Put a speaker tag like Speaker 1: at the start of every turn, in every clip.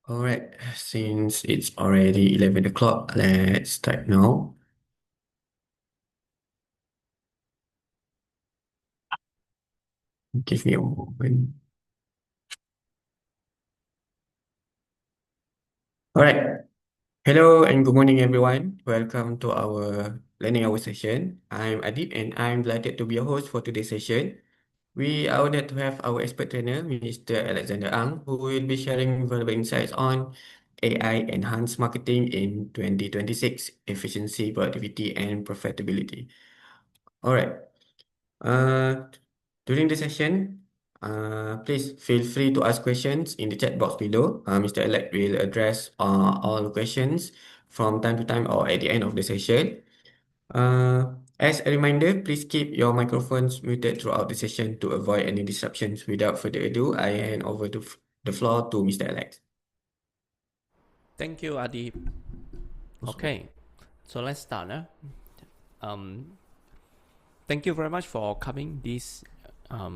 Speaker 1: Alright, since it's already 11 o'clock, let's start now. Give me a moment. Alright, hello and good morning, everyone. Welcome to our learning hour session. I'm Adib and I'm delighted to be your host for today's session. We are honored to have our expert trainer, Mr. Alexander Ang, who will be sharing valuable insights on AI enhanced marketing in 2026, efficiency, productivity, and profitability. Alright. Uh, During the session, please feel free to ask questions in the chat box below. Mr. Alex will address all questions from time to time or at the end of the session. As a reminder, please keep your microphones muted throughout the session to avoid any disruptions. Without further ado, I hand over the floor to Mr. Alex.
Speaker 2: Thank you, Adi. Okay, so let's start. Um, Thank you very much for coming these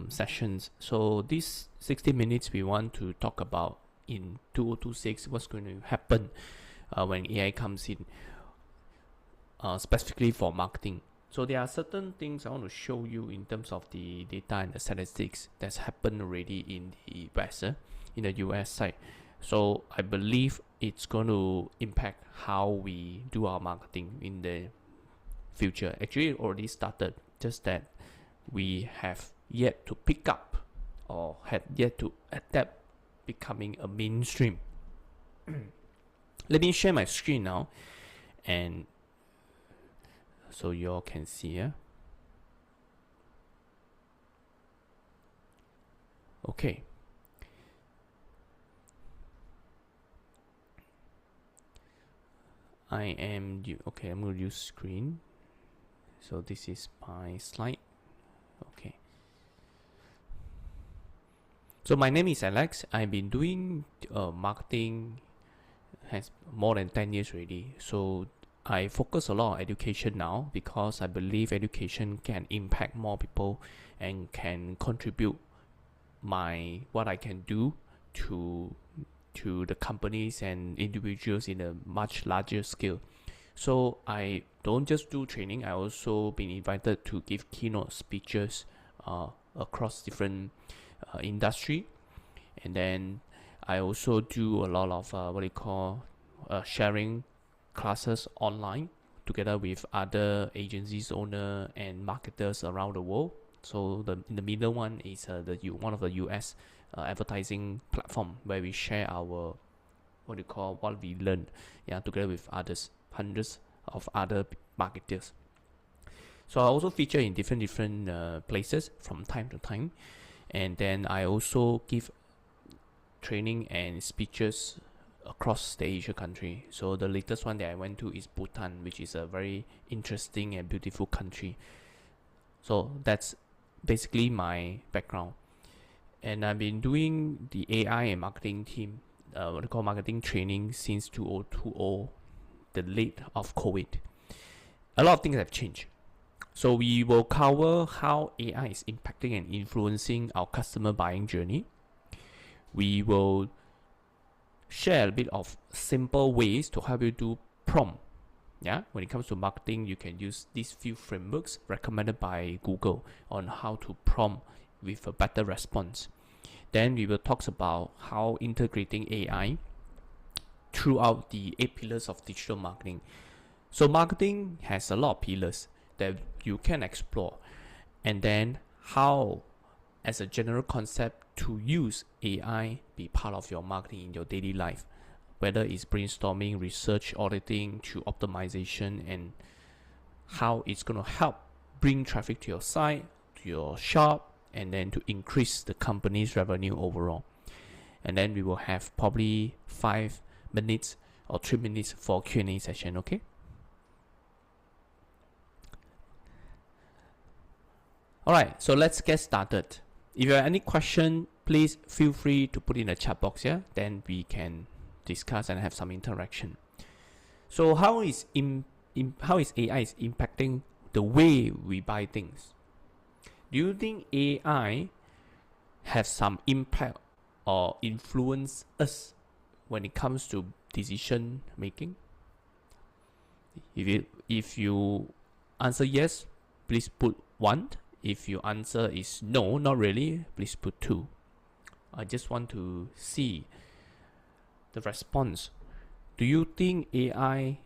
Speaker 2: sessions. So these 60 minutes we want to talk about in 2026 what's going to happen when AI comes in, specifically for marketing. So there are certain things I want to show you in terms of the data and the statistics that's happened already in the West, in the US side. So I believe it's going to impact how we do our marketing in the future. Actually, it already started, just that we have yet to pick up or had yet to adapt becoming a mainstream. Let me share my screen now, and so you all can see. Okay. I'm going to use screen. So this is my slide. Okay. So my name is Alex. I've been doing marketing has more than 10 years already. So I focus a lot on education now because I believe education can impact more people and can contribute what I can do to the companies and individuals in a much larger scale. So I don't just do training. I also been invited to give keynote speeches across different industry, and then I also do a lot of sharing classes online together with other agencies owner and marketers around the world. So in the middle one is one of the US advertising platform where we share our what we learned, together with hundreds of other marketers. So I also feature in different places from time to time, and then I also give training and speeches across the Asia country. So the latest one that I went to is Bhutan, which is a very interesting and beautiful country. So that's basically my background, and I've been doing the AI and marketing team, marketing training since 2020, the late of COVID. A lot of things have changed. So we will cover how AI is impacting and influencing our customer buying journey. We will share a bit of simple ways to help you do prompt. When it comes to marketing, you can use these few frameworks recommended by Google on how to prompt with a better response. Then we will talk about how integrating AI throughout the 8 pillars of digital marketing. So marketing has a lot of pillars that you can explore, and then how, as a general concept, to use AI be part of your marketing in your daily life, whether it's brainstorming, research, auditing, to optimization, and how it's going to help bring traffic to your site, to your shop, and then to increase the company's revenue overall. And then we will have probably 5 minutes or 3 minutes for Q&A session, okay? Alright, so let's get started. If you have any question, please feel free to put in the chat box here. Then we can discuss and have some interaction. So how is AI is impacting the way we buy things? Do you think AI has some impact or influence us when it comes to decision making. If you answer yes, please put 1. If your answer is no, not really, please put 2. I just want to see the response. Do you think AI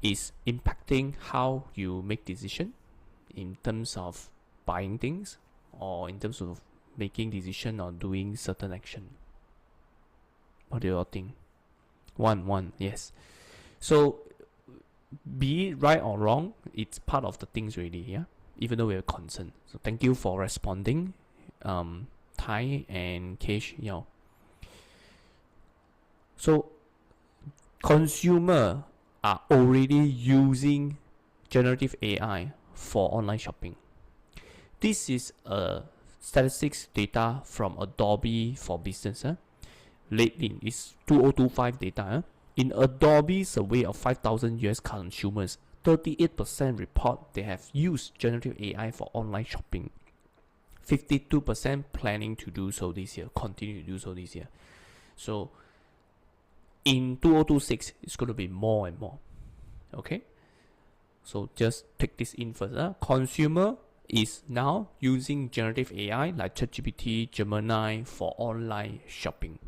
Speaker 2: is impacting how you make decision in terms of buying things or in terms of making decision or doing certain action? What do you all think? 1, yes. So be it right or wrong, it's part of the things already, yeah? Even though we're concerned. So thank you for responding, Tai and Kesh Yao. So consumer are already using generative AI for online shopping. This is a statistics data from Adobe for Business. Lately, it's 2025 data. In Adobe's survey of 5,000 US consumers, 38% report they have used generative AI for online shopping. 52% planning to do so this year, continue to do so this year. So in 2026, it's going to be more and more. Okay? So just take this in first. Consumer is now using generative AI like ChatGPT, Gemini for online shopping.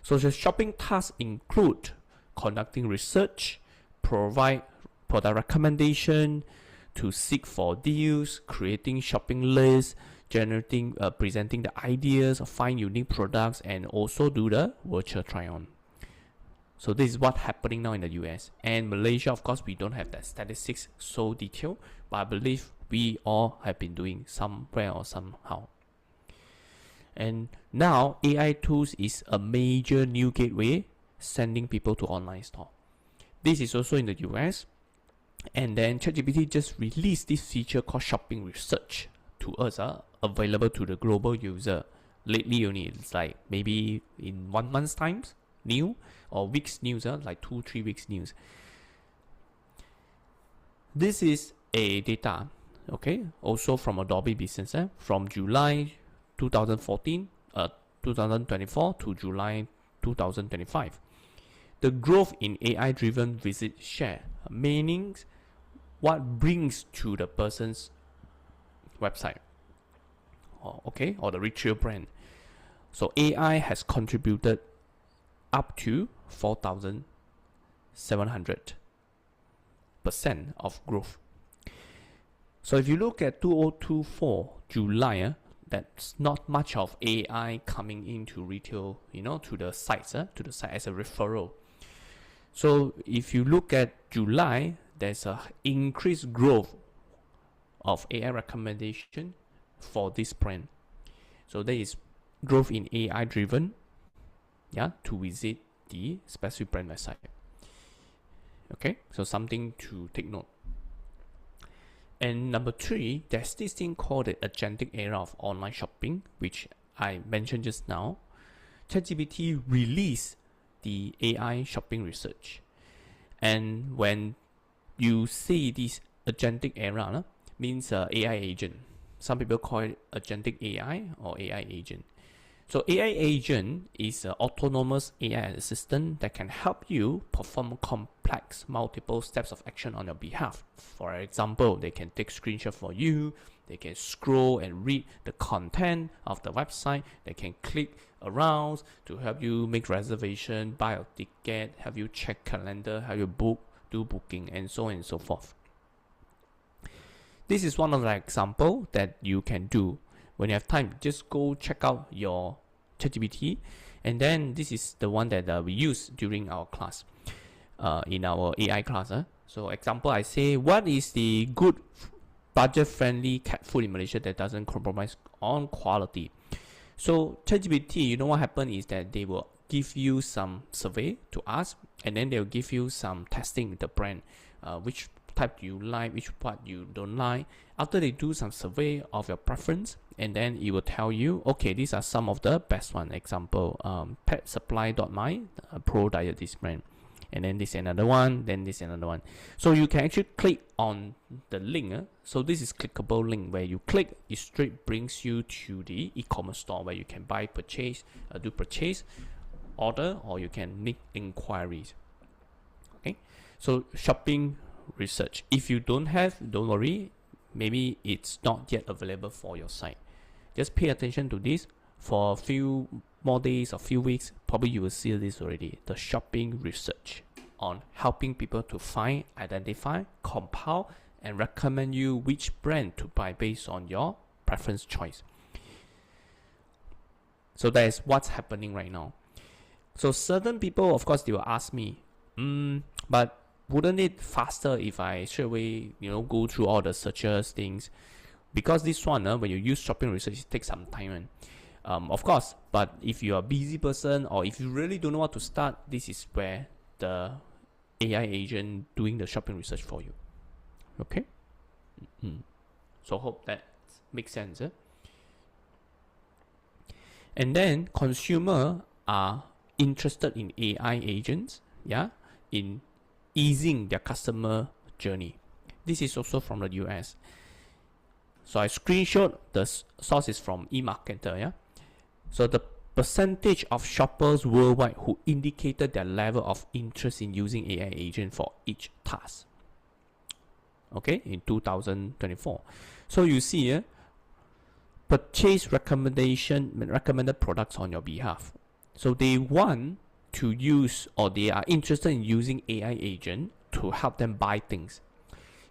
Speaker 2: So the shopping tasks include conducting research, provide product recommendation, to seek for deals, creating shopping lists, generating, presenting the ideas, find unique products, and also do the virtual try-on. So this is what's happening now in the US. And Malaysia, of course, we don't have that statistics so detailed, but I believe we all have been doing somewhere or somehow. And now AI tools is a major new gateway sending people to online store. This is also in the US. And then ChatGPT just released this feature called shopping research to us, available to the global user. Lately only, it's like maybe in 1 month's time new, or weeks news, like 2-3 weeks news. This is a data, okay, also from Adobe Business, from July 2024 to July 2025. The growth in AI-driven visit share, meaning what brings to the person's website, or the retail brand. So AI has contributed up to 4,700% of growth. So if you look at 2024 July, that's not much of AI coming into retail, to the sites, as a referral. So if you look at July, there's a increased growth of AI recommendation for this brand. So there is growth in AI driven, to visit the specific brand website. Okay, so something to take note. And number 3, there's this thing called the agentic era of online shopping, which I mentioned just now. ChatGPT released the AI shopping research. And when you see this agentic era, means AI agent. Some people call it agentic AI or AI agent. So AI agent is an autonomous AI assistant that can help you perform complex multiple steps of action on your behalf. For example, they can take screenshots for you, they can scroll and read the content of the website, they can click around to help you make reservation, buy a ticket, have you check calendar, have you do booking, and so on and so forth. This is one of the examples that you can do. When you have time, just go check out your ChatGPT. And then this is the one that we use during our class, in our AI class. So example, I say, what is the good budget-friendly cat food in Malaysia that doesn't compromise on quality? So ChatGPT, what happened is that they will give you some survey to ask, and then they'll give you some testing with the brand, which type do you like, which part you don't like. After they do some survey of your preference, and then it will tell you, okay, these are some of the best one. Example, petsupply.my, pro diet this brand, and then this another one, then this another one. So you can actually click on the link. So this is clickable link where you click, it straight brings you to the e-commerce store where you can buy, purchase, do purchase order or you can make inquiries. Okay, so shopping research. If you don't have, don't worry. Maybe it's not yet available for your site. Just pay attention to this for a few more days or few weeks. Probably you will see this already. The shopping research on helping people to find, identify, compile, and recommend you which brand to buy based on your preference choice. So that is what's happening right now. So certain people, of course, they will ask me, but wouldn't it faster if I straight away, go through all the searches things? Because this one, when you use shopping research, it takes some time. Of course, but if you're a busy person or if you really don't know what to start, this is where the AI agent doing the shopping research for you. Okay? So hope that makes sense. And then consumer are interested in AI agents, in easing their customer journey. This is also from the US. So I screenshot the source is from eMarketer, So the percentage of shoppers worldwide who indicated their level of interest in using AI agent for each task. Okay, in 2024. So you see, purchase recommended products on your behalf. So they want to use or they are interested in using AI agent to help them buy things.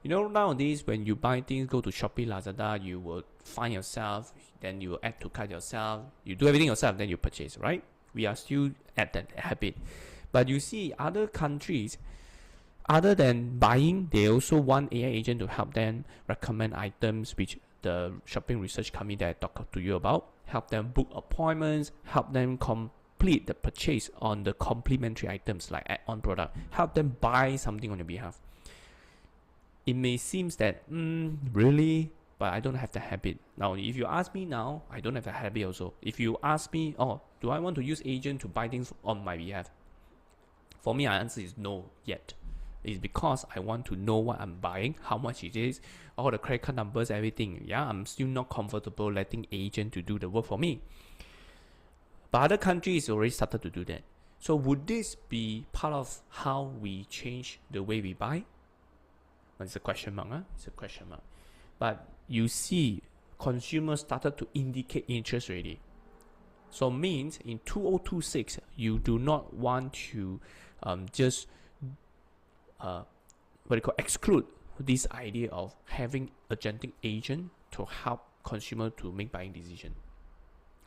Speaker 2: Nowadays when you buy things, go to Shopee, Lazada, you will find yourself, then you will add to cart yourself, you do everything yourself, then you purchase, right? We are still at that habit. But you see other countries, other than buying, they also want AI agent to help them recommend items which the shopping research company that I talked to you about, help them book appointments, help them complete the purchase on the complementary items like add-on product, help them buy something on your behalf. It may seem that, really, but I don't have the habit. Now, if you ask me now, I don't have the habit also. If you ask me, do I want to use agent to buy things on my behalf? For me, my answer is no yet. It's because I want to know what I'm buying, how much it is, all the credit card numbers, everything. I'm still not comfortable letting agent to do the work for me. But other countries already started to do that. So would this be part of how we change the way we buy? It's a question mark. It's a question mark. But you see, consumers started to indicate interest already. So means in 2026, you do not want to just exclude this idea of having agentic agent to help consumer to make buying decision.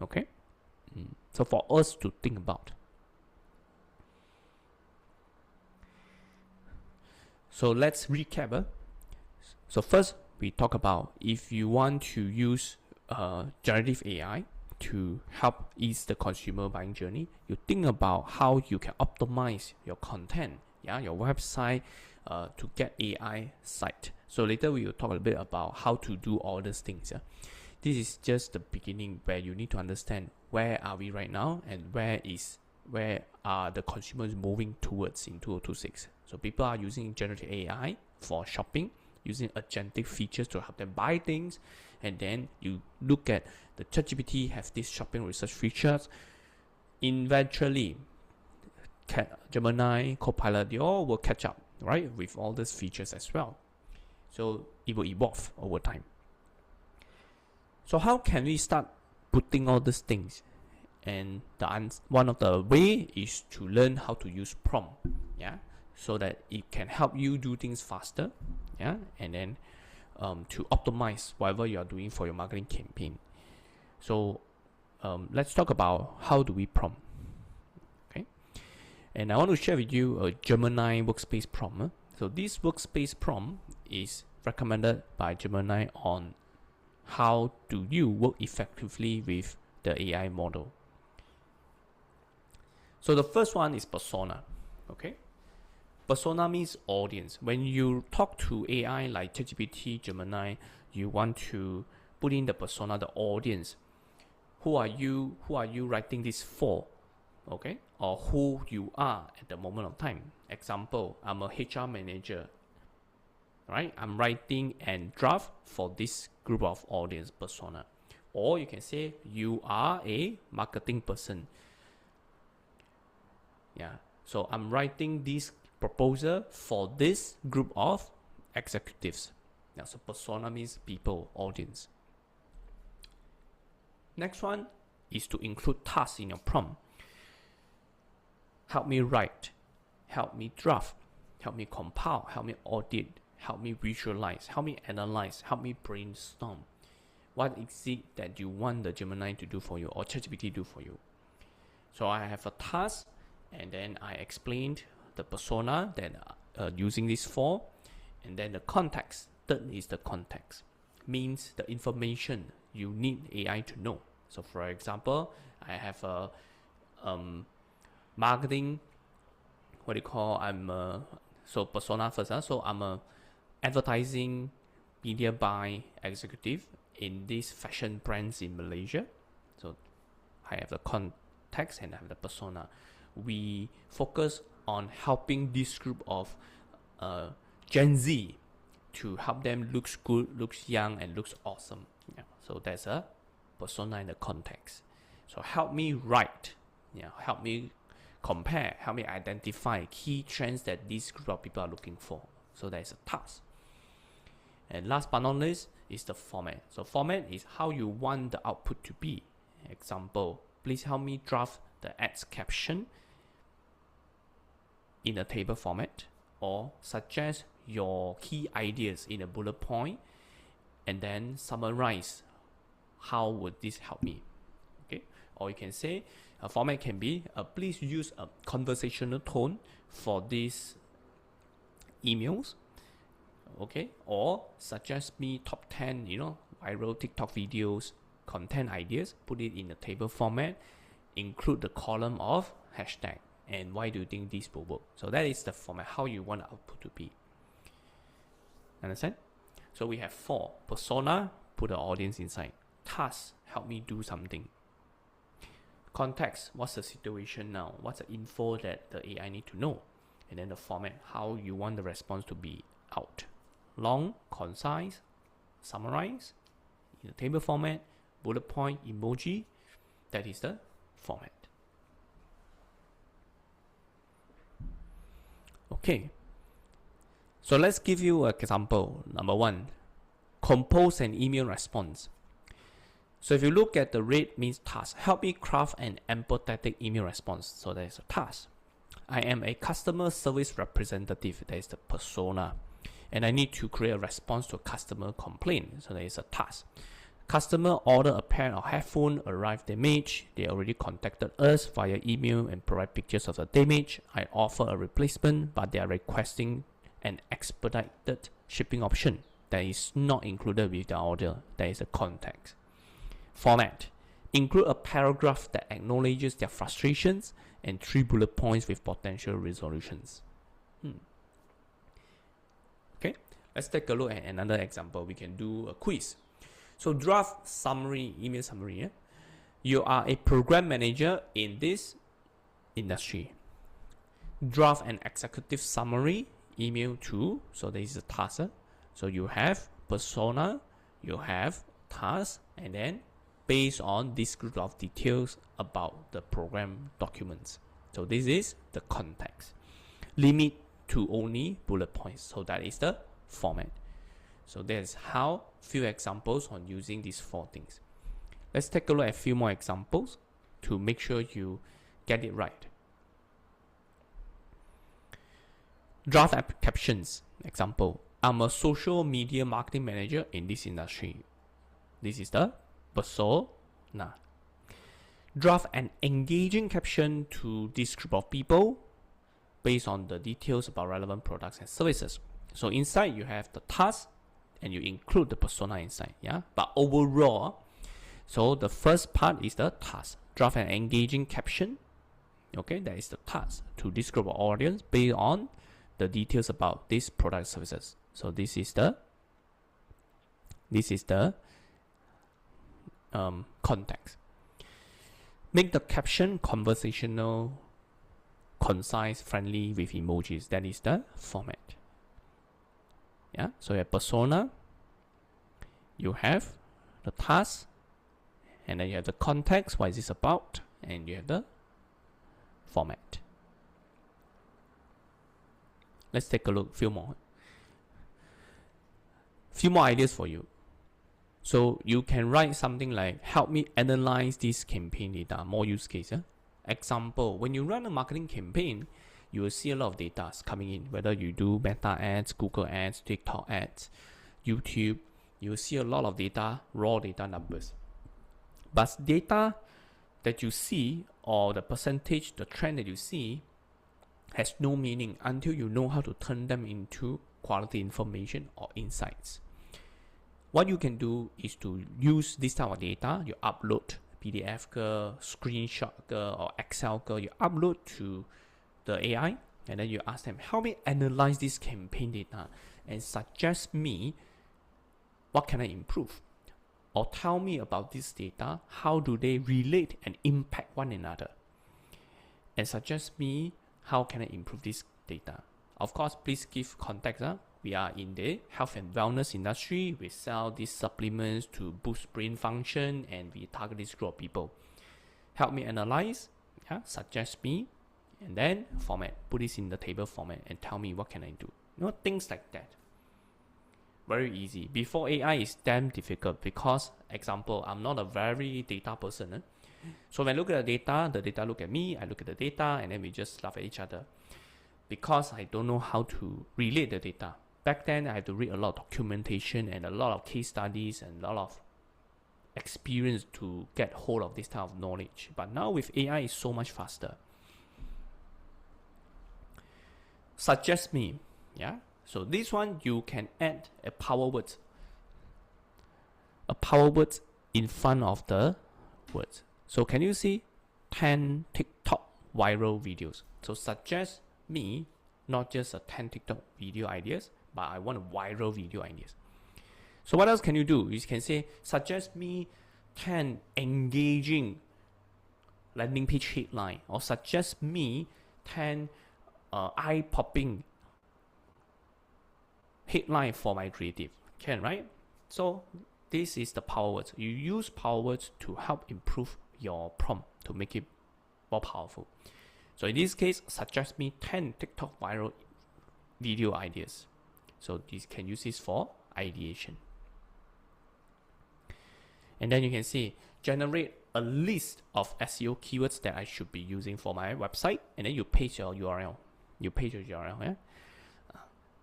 Speaker 2: Okay, so for us to think about. So let's recap. So first, we talk about if you want to use generative AI to help ease the consumer buying journey, you think about how you can optimize your content, your website to get AI site. So later we will talk a bit about how to do all these things. This is just the beginning where you need to understand where are we right now and where are the consumers moving towards in 2026. So people are using generative AI for shopping, using agentic features to help them buy things, and then you look at the ChatGPT have these shopping research features. Eventually, Gemini, Copilot, they all will catch up, right, with all these features as well. So it will evolve over time. So how can we start putting all these things? And one of the way is to learn how to use prompt, so that it can help you do things faster, and then to optimize whatever you are doing for your marketing campaign. So let's talk about how do we prompt. Okay, and I want to share with you a Gemini workspace prompt. So this workspace prompt is recommended by Gemini on how do you work effectively with the AI model. So the first one is persona. Okay, persona means audience. When you talk to AI like ChatGPT, Gemini, you want to put in the persona, the audience. Who are you writing this for? Okay, or who you are at the moment of time. Example, I'm a HR manager, right? I'm writing and draft for this group of audience persona. Or you can say you are a marketing person. Yeah. So I'm writing this proposal for this group of executives. Now, so persona means people, audience. Next one is to include tasks in your prompt. Help me write, help me draft, help me compile, help me audit, help me visualize, help me analyze, help me brainstorm. What is it that you want the Gemini to do for you or ChatGPT do for you? So I have a task, and then I explained the persona that using this for, and then the context. Third is the context, means the information you need AI to know. So for example, I have a marketing, what do you call, so persona first. So I'm a advertising media buy executive in these fashion brands in Malaysia. So I have the context and I have the persona. We focus on helping this group of Gen Z to help them looks good, looks young, and looks awesome. Yeah. So that's a persona in the context. So help me write, help me compare, help me identify key trends that this group of people are looking for. So that's a task. And last but not least is the format. So format is how you want the output to be. Example, please help me draft the ads caption in a table format, or suggest your key ideas in a bullet point and then summarize how would this help me. Okay, or you can say a format can be please use a conversational tone for these emails. Okay, or suggest me top 10 viral TikTok videos, content ideas, put it in a table format, include the column of hashtag, and why do you think this will work. So that is the format, how you want the output to be. Understand? So we have 4. Persona, put the audience inside. Task, help me do something. Context, what's the situation now? What's the info that the AI need to know? And then the format, how you want the response to be out. Long, concise, summarize, in a table format, bullet point, emoji. That is the format. Okay. So let's give you an example. Number 1, compose an email response. So if you look at the red means task, help me craft an empathetic email response. So that is a task. I am a customer service representative. That is the persona. And I need to create a response to a customer complaint. So that is a task. Customer order a pair of headphones, arrived damaged. They already contacted us via email and provide pictures of the damage. I offer a replacement, but they are requesting an expedited shipping option that is not included with the order. That is the context. Format. Include a paragraph that acknowledges their frustrations and 3 bullet points with potential resolutions. Okay, let's take a look at another example. We can do a quiz. So draft summary, email summary. Yeah? You are a program manager in this industry. Draft an executive summary, email to, so this is a task. So you have persona, you have task, and then based on this group of details about the program documents. So this is the context. Limit to only bullet points. So that is the format. So that's how few examples on using these 4 things. Let's take a look at a few more examples to make sure you get it right. Draft app captions. Example, I'm a social media marketing manager in this industry. This is the persona. Draft an engaging caption to this group of people based on the details about relevant products and services. So inside you have the task and you include the persona inside. Yeah. But overall, so the first part is the task. Draft an engaging caption. Okay, that is the task to this group of audience based on the details about these product services. So this is the context. Make the caption conversational, concise, friendly with emojis. That is the format. Yeah. So you have persona, you have the task, and then you have the context. What is this about? And you have the format. Let's take a look. Few more ideas for you. So you can write something like, help me analyze this campaign data, more use case. Example, when you run a marketing campaign, you will see a lot of data coming in, whether you do Meta ads, Google ads, TikTok ads, YouTube, you will see a lot of data, raw data numbers. But data that you see, or the percentage, the trend that you see, has no meaning until you know how to turn them into quality information or insights. What you can do is to use this type of data, you upload PDF ke, screenshot ke, or Excel ke, you upload to the AI, and then you ask them, help me analyze this campaign data and suggest me what can I improve, or tell me about this data, how do they relate and impact one another, and suggest me how can I improve this data. Of course, please give context. We are in the health and wellness industry. We sell these supplements to boost brain function, and we target this group of people. Help me analyze, suggest me, and then format, put this in the table format and tell me what can I do. Things like that. Very easy. Before AI is damn difficult because, example, I'm not a very data person. So when I look at the data look at me, I look at the data, and then we just laugh at each other. Because I don't know how to relate the data. Back then, I had to read a lot of documentation and a lot of case studies and a lot of experience to get hold of this type of knowledge. But now with AI, it's so much faster. Suggest me, So this one, you can add a power word. A power word in front of the words. So can you see 10 TikTok viral videos? So suggest me not just a 10 TikTok video ideas, but I want a viral video ideas. So what else can you do? You can say, suggest me 10 engaging landing page headline, or suggest me 10 eye-popping headline for my creative. Can, right? So this is the power words. You use power words to help improve your prompt to make it more powerful. So in this case, suggest me 10 TikTok viral video ideas. So this can use this for ideation. And then you can see, generate a list of SEO keywords that I should be using for my website. And then you paste your URL.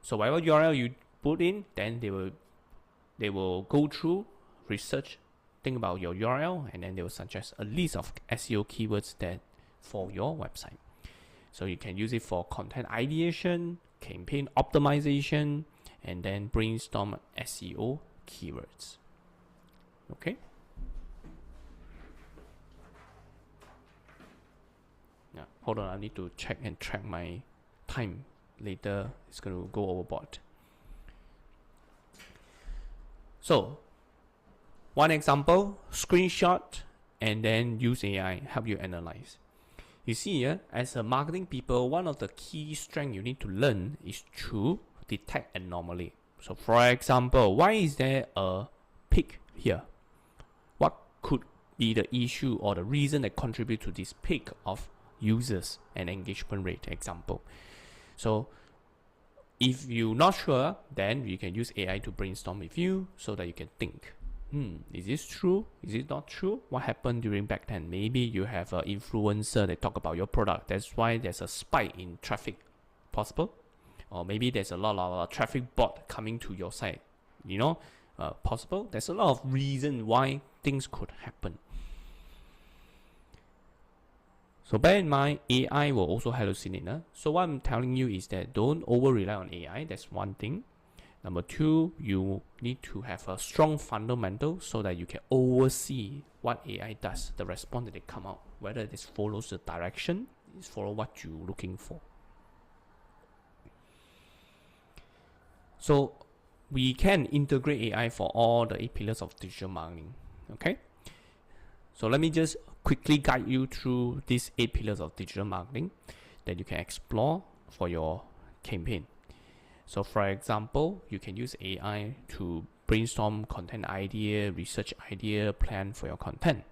Speaker 2: So whatever URL you put in, then they will go through, research, think about your URL, and then they will suggest a list of SEO keywords that for your website. So you can use it for content ideation, campaign optimization, and then brainstorm SEO keywords. Okay. Now, hold on, I need to check and track my time. Later, it's going to go overboard. So, one example, screenshot, and then use AI, help you analyze. You see, as a marketing people, one of the key strengths you need to learn is to detect anomaly. So, for example, why is there a peak here? What could be the issue or the reason that contribute to this peak of users and engagement rate, example? So if you're not sure, then you can use AI to brainstorm with you so that you can think, is this true? Is it not true? What happened during back then? Maybe you have an influencer that talk about your product. That's why there's a spike in traffic, possible. Or maybe there's a lot of traffic bot coming to your site, possible. There's a lot of reason why things could happen. So bear in mind, AI will also hallucinate. So what I'm telling you is that don't over-rely on AI. That's one thing. Number two, you need to have a strong fundamental so that you can oversee what AI does, the response that they come out, whether this follows the direction, is follow what you're looking for. So we can integrate AI for all the 8 pillars of digital marketing. Okay. So let me just quickly guide you through these 8 pillars of digital marketing that you can explore for your campaign. So for example, you can use AI to brainstorm content idea, research idea, plan for your content.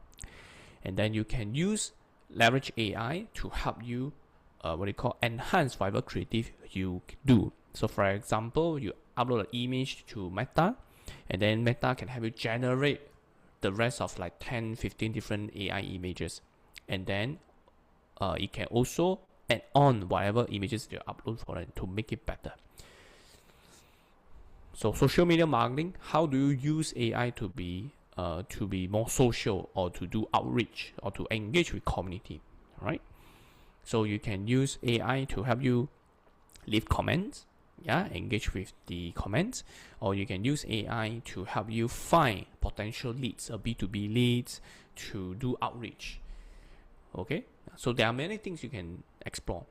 Speaker 2: And then you can leverage AI to help you what they call enhance whatever creative you do. So for example, you upload an image to Meta, and then Meta can help you generate the rest of like 10, 15 different AI images. And then it can also add on whatever images you upload for it to make it better. So social media marketing, how do you use AI to be more social, or to do outreach, or to engage with community, right? So you can use AI to help you leave comments, engage with the comments, or you can use AI to help you find potential leads, or B2B leads, to do outreach. Okay, so there are many things you can explore.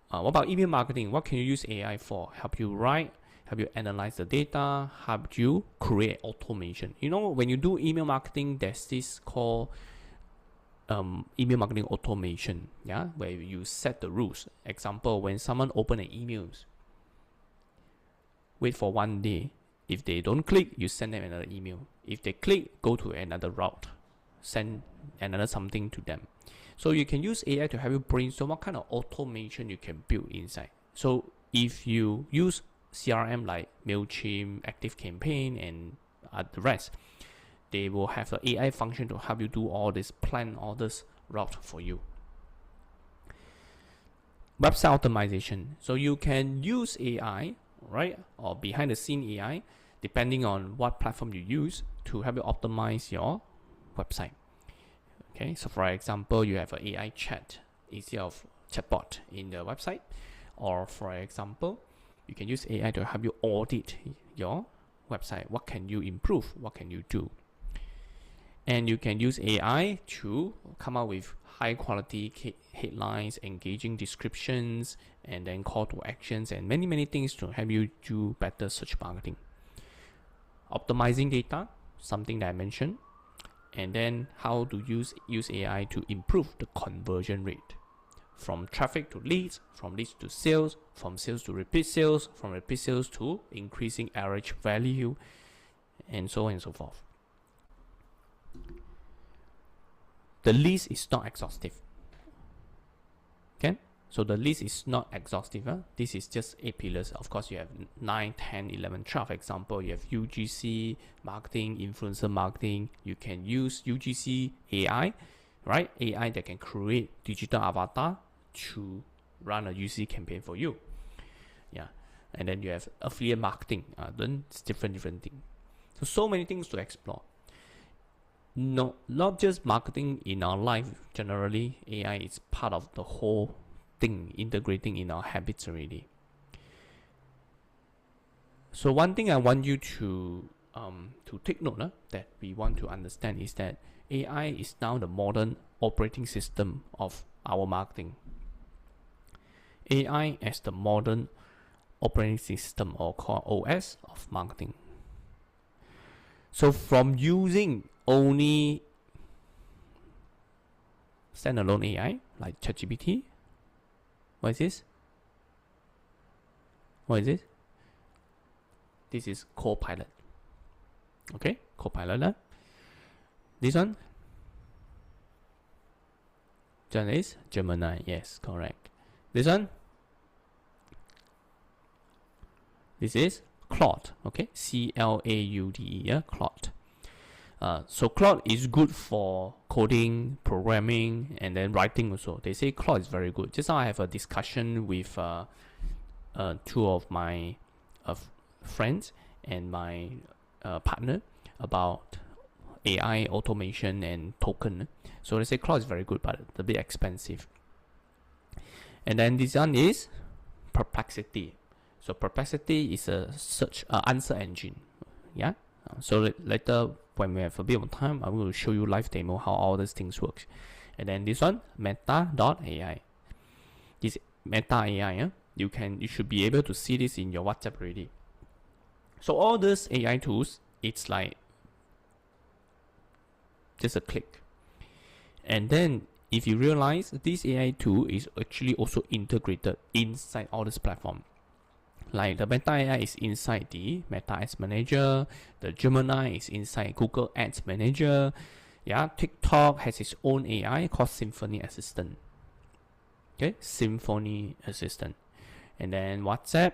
Speaker 2: What about email marketing? What can you use AI for? Help you write, help you analyze the data, help you create automation. When you do email marketing, there's this called email marketing automation, where you set the rules. Example, when someone open an email, wait for 1 day. If they don't click, you send them another email. If they click, go to another route, send another something to them. So you can use AI to help you brainstorm what kind of automation you can build inside. So if you use CRM like MailChimp, ActiveCampaign, and the rest, they will have the AI function to help you do all this, plan all this route for you. Website optimization. So you can use AI, right, or behind the scene AI, depending on what platform you use, to help you optimize your website. Okay, so for example, you have an AI chat instead of chatbot in the website, or for example, you can use AI to help you audit your website. What can you improve? What can you do? And you can use AI to come up with high quality headlines, engaging descriptions, and then call to actions, and many, many things to help you do better search marketing. Optimizing data, something that I mentioned. And then how to use AI to improve the conversion rate. From traffic to leads, from leads to sales, from sales to repeat sales, from repeat sales to increasing average value, and so on and so forth. The list is not exhaustive. Okay? So the list is not exhaustive. This is just 8 pillars. Of course, you have 9, 10, 11, 12. For example, you have UGC marketing, influencer marketing. You can use UGC AI, right? AI that can create digital avatar to run a UGC campaign for you. And then you have affiliate marketing. Then it's different things. So many things to explore. No, not just marketing in our life. Generally, AI is part of the whole thing, integrating in our habits already. So one thing I want you to take note that we want to understand is that AI is now the modern operating system of our marketing. AI as the modern operating system, or called OS, of marketing. So from using only standalone AI like ChatGPT, what is this? What is this? This is Copilot. Okay, Copilot. This one? This one is Gemini. Yes, correct. This one? This is Claude. Okay, CLAUDE. Claude. So Claude is good for coding, programming, and then writing also. They say Claude is very good. Just now I have a discussion with 2 of my friends and my partner about AI automation and token. So they say Claude is very good, but a bit expensive. And then this one is Perplexity. So Perplexity is a search answer engine. So later, when we have a bit of time, I will show you live demo how all these things work. And then this one, Meta.ai. This Meta AI, you should be able to see this in your WhatsApp already. So all these AI tools, it's like just a click. And then if you realize this AI tool is actually also integrated inside all this platform. Like the Meta AI is inside the Meta Ads Manager, the Gemini is inside Google Ads Manager. TikTok has its own AI called Symphony Assistant. Okay, Symphony Assistant, and then WhatsApp,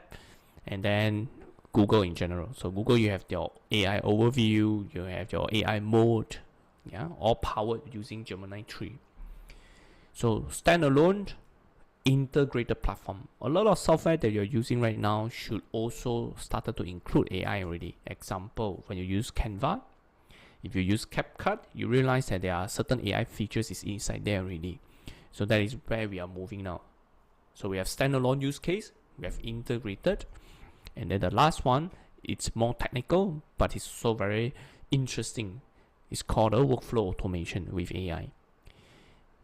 Speaker 2: and then Google in general. So Google, you have your AI overview, you have your AI mode, yeah, all powered using Gemini 3. So standalone integrated platform. A lot of software that you're using right now should also started to include AI already. Example, when you use Canva, if you use CapCut, you realize that there are certain AI features is inside there already. So that is where we are moving now. So we have standalone use case, we have integrated, and then the last one, it's more technical, but it's so very interesting. It's called a workflow automation with AI.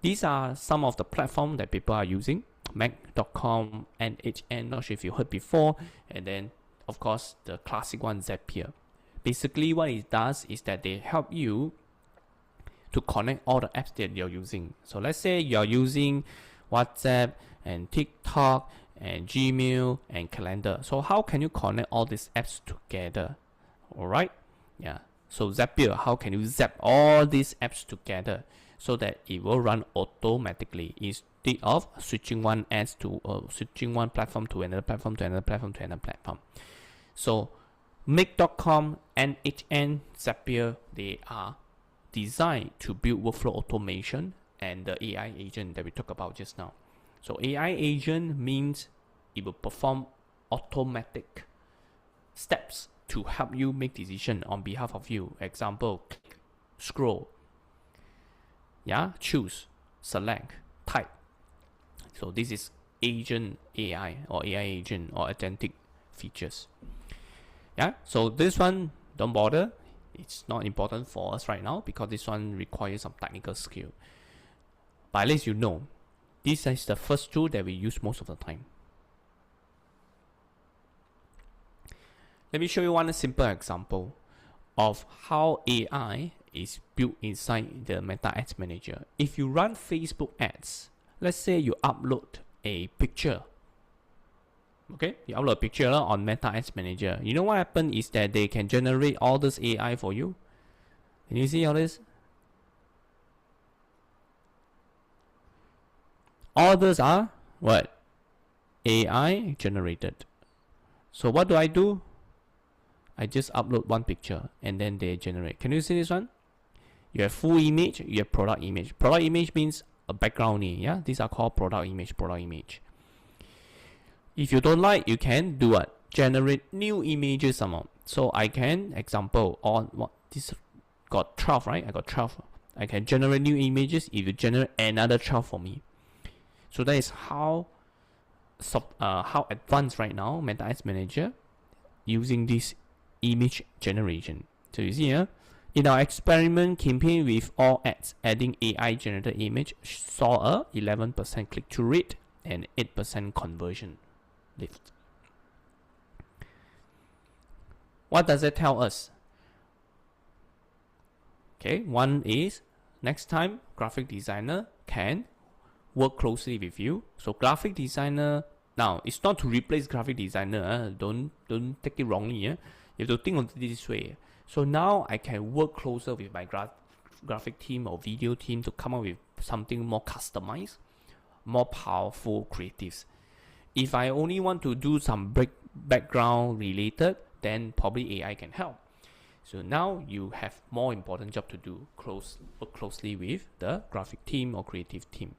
Speaker 2: These are some of the platforms that people are using. Mac.com, NHN, not sure if you heard before, and then of course the classic one, Zapier. Basically what it does is that they help you to connect all the apps that you're using. So let's say you're using WhatsApp and TikTok and Gmail and Calendar. So how can you connect all these apps together? Alright? Yeah. So Zapier, how can you zap all these apps together so that it will run automatically instead of switching one apps to switching one platform to another platform to another platform to another platform. So Make.com, NHN, Zapier, they are designed to build workflow automation and the AI agent that we talked about just now. So AI agent means it will perform automatic steps to help you make decision on behalf of you. Example, click, scroll, yeah, choose, select, type. So this is agent AI or AI agent or agentic features. Yeah, so this one, don't bother. It's not important for us right now because this one requires some technical skill. But at least you know, this is the first tool that we use most of the time. Let me show you one simple example of how AI is built inside the Meta Ads Manager. If you run Facebook ads, let's say you upload a picture. Okay, you upload a picture on Meta Ads Manager. You know what happens is that they can generate all this AI for you. Can you see all this? All those are what? AI generated. So what do? I just upload one picture and then they generate. Can you see this one? You have full image, you have product image. Product image means a background. Yeah, these are called product image. Product image. If you don't like, you can do what? Generate new images somehow. So I can, example, on what this got 12, right? I got 12. I can generate new images if you generate another 12 for me. So that is how advanced right now Meta Ads Manager using this image generation. So you see here, in our experiment campaign with all ads, adding AI generated image saw a 11% click-through rate and 8% conversion lift. What does it tell us? Okay, one is next time graphic designer can work closely with you. So graphic designer, now it's not to replace graphic designer. Don't take it wrongly. You have to think of it this way. So now I can work closer with my graphic team or video team to come up with something more customized, more powerful creatives. If I only want to do some background related, then probably AI can help. So now you have more important job to do, work closely with the graphic team or creative team.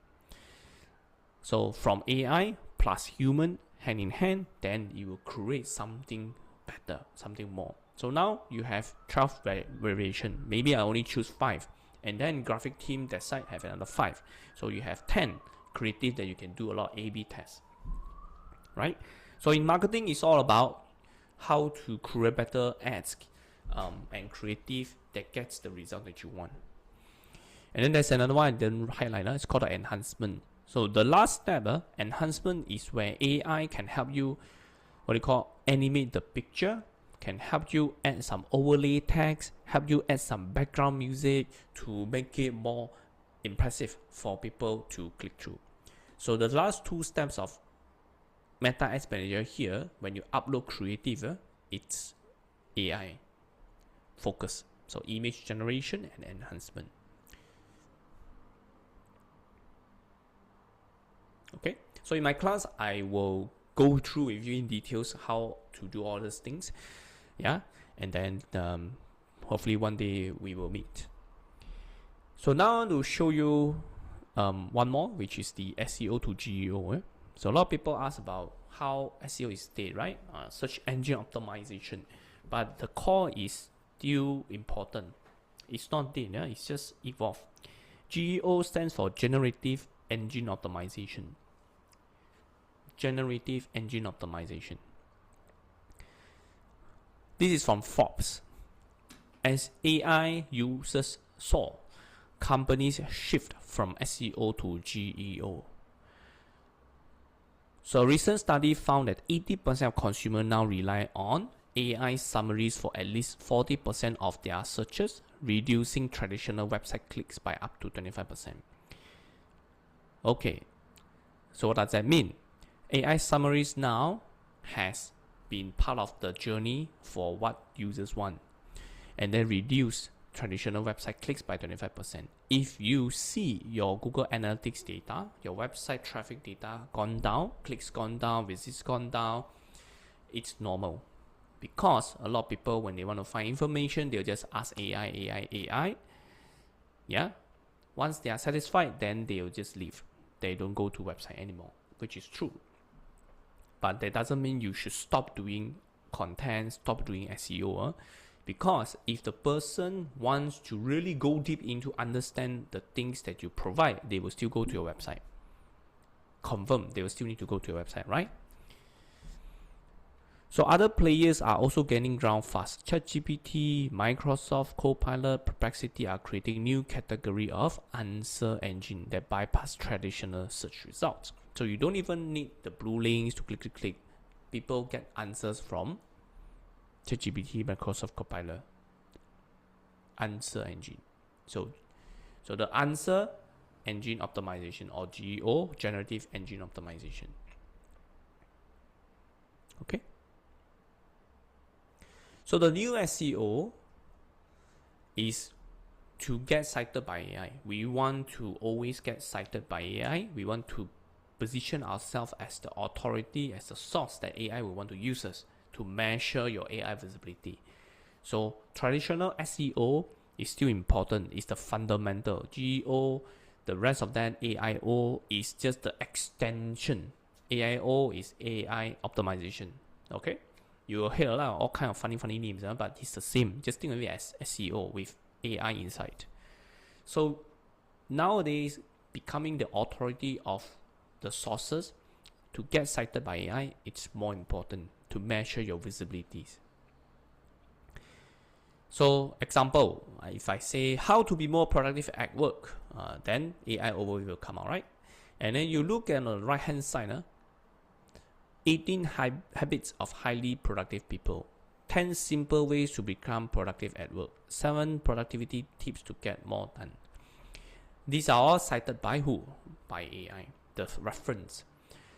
Speaker 2: So from AI plus human hand in hand, then you will create something better, something more. So now you have 12 variation. Maybe I only choose 5. And then graphic team that side have another 5. So you have 10 creative that you can do a lot of A/B tests. Right? So in marketing, it's all about how to create better ads and creative that gets the result that you want. And then there's another one I didn't highlight. It's called the enhancement. So the last step, enhancement, is where AI can help you, what you call, animate the picture, can help you add some overlay text, help you add some background music to make it more impressive for people to click through. So the last two steps of Meta Ads Manager here, when you upload creative, it's AI focus. So image generation and enhancement. Okay, so in my class, I will go through with you in details how to do all these things. Yeah, and then hopefully one day we will meet. So now I want to show you one more, which is the SEO to GEO. So a lot of people ask about how SEO is dead, right? Search engine optimization, but the core is still important. It's not dead, yeah? It's just evolved. GEO stands for Generative Engine Optimization. Generative Engine Optimization. This is from Forbes. As AI users soar, companies shift from SEO to GEO. So a recent study found that 80% of consumers now rely on AI summaries for at least 40% of their searches, reducing traditional website clicks by up to 25%. Okay, so what does that mean? AI summaries now has been part of the journey for what users want, and then reduce traditional website clicks by 25%. If you see your Google Analytics data, your website traffic data gone down, clicks gone down, visits gone down, it's normal. Because a lot of people, when they want to find information, they'll just ask AI. Yeah. Once they are satisfied, then they'll just leave. They don't go to website anymore, which is true. But that doesn't mean you should stop doing content, stop doing SEO. Because if the person wants to really go deep into understand the things that you provide, they will still go to your website. Confirm, they will still need to go to your website, right? So other players are also gaining ground fast. ChatGPT, Microsoft Copilot, Perplexity are creating new category of answer engine that bypass traditional search results. So you don't even need the blue links to click. People get answers from ChatGPT, Microsoft Copilot, answer engine. So the answer engine optimization, or GEO, generative engine optimization. Okay. So the new SEO is to get cited by AI. We want to always get cited by AI. We want to position ourselves as the authority, as the source that AI will want to use us to measure your AI visibility. So traditional SEO is still important. It's the fundamental. GEO, the rest of that, AIO is just the extension. AIO is AI optimization. Okay? You will hear a lot of all kind of funny names, but it's the same. Just think of it as SEO with AI inside. So nowadays, becoming the authority of the sources to get cited by AI, it's more important to measure your visibilities. So example, if I say how to be more productive at work, then AI overview will come out, right? And then you look at the right hand side, 18 habits of highly productive people, 10 simple ways to become productive at work, 7 productivity tips to get more done. These are all cited by who? By AI, the reference.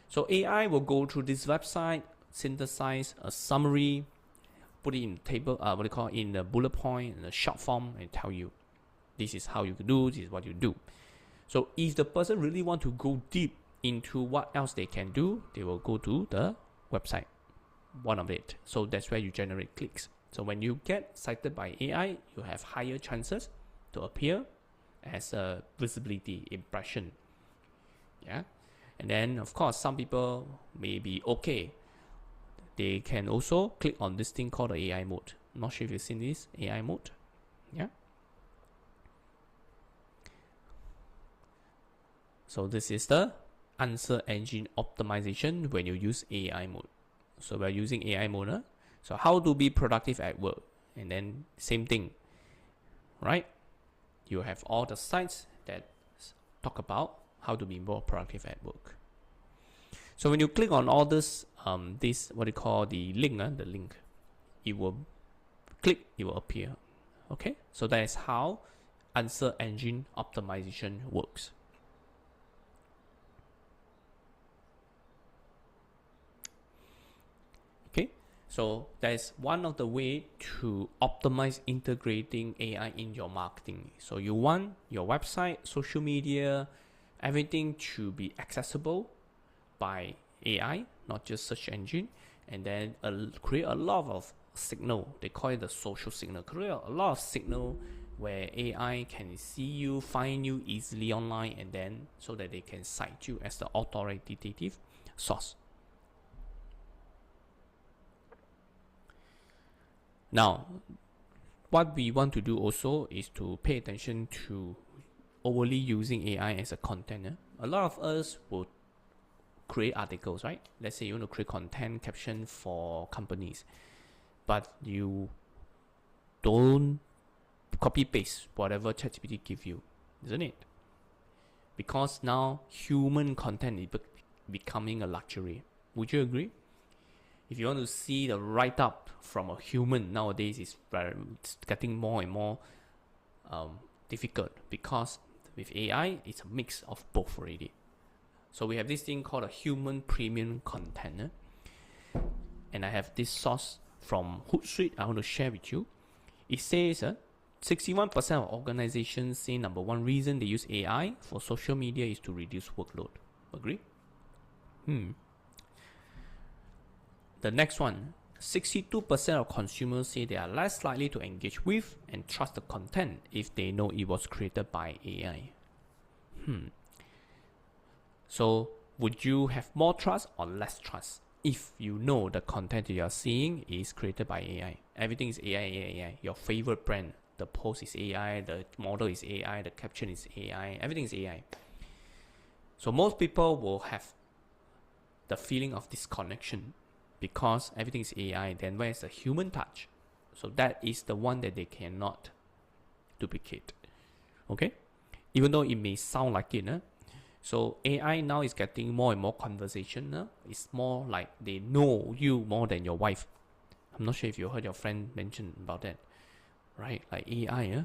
Speaker 2: So AI will go through this website, synthesize a summary, put it in table, in the bullet point, in the short form, and tell you, this is how you do, this is what you do. So if the person really want to go deep into what else they can do, they will go to the website, one of it. So that's where you generate clicks. So when you get cited by AI, you have higher chances to appear as a visibility impression. Yeah. And then of course some people may be okay. They can also click on this thing called the AI mode. Not sure if you've seen this AI mode. Yeah. So this is the answer engine optimization when you use AI mode. So we're using AI mode. So how to be productive at work? And then same thing, right? You have all the sites that talk about how to be more productive at work. So when you click on all this, what you call the link, it will click, it will appear. Okay, so that is how answer engine optimization works. Okay, so that is one of the way to optimize integrating AI in your marketing. So you want your website, social media, everything to be accessible by AI, not just search engine, and then create a lot of signal. They call it the social signal. Create a lot of signal where AI can see you, find you easily online, and then so that they can cite you as the authoritative source. Now, what we want to do also is to pay attention to overly using AI as a content. A lot of us will create articles, right? Let's say you want to create content caption for companies, but you don't copy paste whatever ChatGPT give you, isn't it? Because now human content is becoming a luxury. Would you agree? If you want to see the write up from a human nowadays, it's getting more and more difficult, because with AI, it's a mix of both already. So we have this thing called a human premium content. And I have this source from Hootsuite I want to share with you. It says 61% of organizations say number one reason they use AI for social media is to reduce workload. Agree? The next one, 62% of consumers say they are less likely to engage with and trust the content if they know it was created by AI. So, would you have more trust or less trust if you know the content you are seeing is created by AI? Everything is AI, AI, AI. Your favorite brand, the post is AI, the model is AI, the caption is AI, everything is AI. So most people will have the feeling of disconnection because everything is AI. Then where's the human touch? So that is the one that they cannot duplicate. Okay? Even though it may sound like it, so AI now is getting more and more conversational. It's more like they know you more than your wife. I'm not sure if you heard your friend mention about that, right? Like AI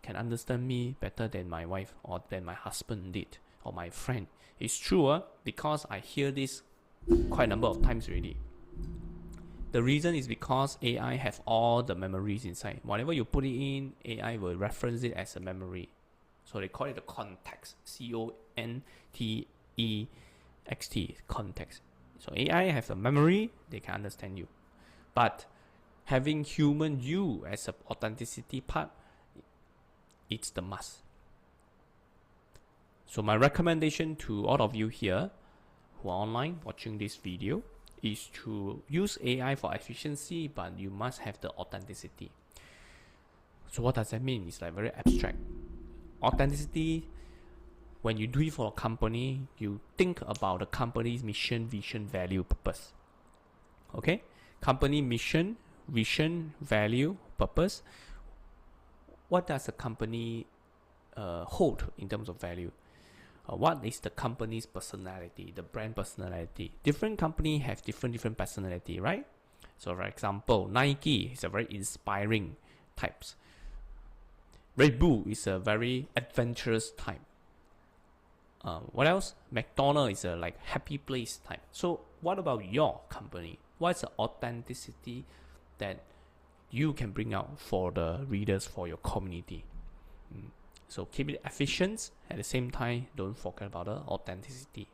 Speaker 2: can understand me better than my wife or than my husband did or my friend. It's true because I hear this quite a number of times already. The reason is because AI have all the memories inside. Whatever you put it in, AI will reference it as a memory. So they call it the context. CONTEXT. Context. So AI has a memory, they can understand you. But having human you as an authenticity part, it's the must. So my recommendation to all of you here who are online watching this video is to use AI for efficiency, but you must have the authenticity. So what does that mean? It's like very abstract. Authenticity, when you do it for a company, you think about the company's mission, vision, value, purpose. Okay? Company mission, vision, value, purpose. What does a company hold in terms of value? What is the company's personality, the brand personality? Different company have different personality, right? So for example, Nike is a very inspiring types. Red Bull is a very adventurous type. What else? McDonald's is a like happy place type. So what about your company? What's the authenticity that you can bring out for the readers, for your community? So keep it efficient. At the same time, don't forget about the authenticity.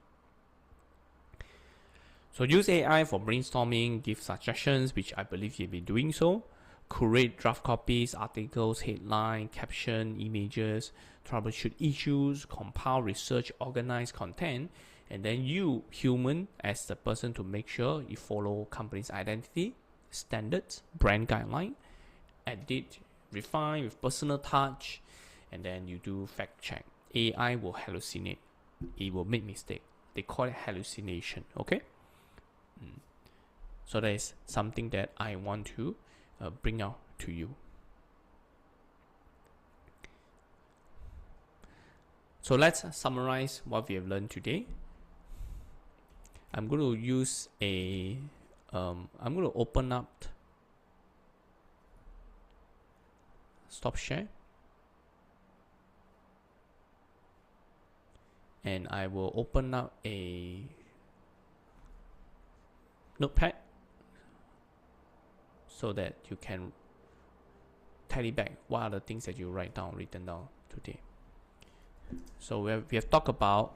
Speaker 2: So use AI for brainstorming, give suggestions, which I believe you'll be doing so. Create draft copies, articles, headline, caption, images, troubleshoot issues, compile research, organize content, and then you, human, as the person to make sure you follow company's identity, standards, brand guideline, edit, refine with personal touch, and then you do fact check. AI will hallucinate. It will make mistake. They call it hallucination. Okay. So that is something that I want to bring out to you. So let's summarize what we have learned today. I'm going to use I'm going to open up stop share, and I will open up a notepad so that you can tally back what are the things that you written down today. So we have talked about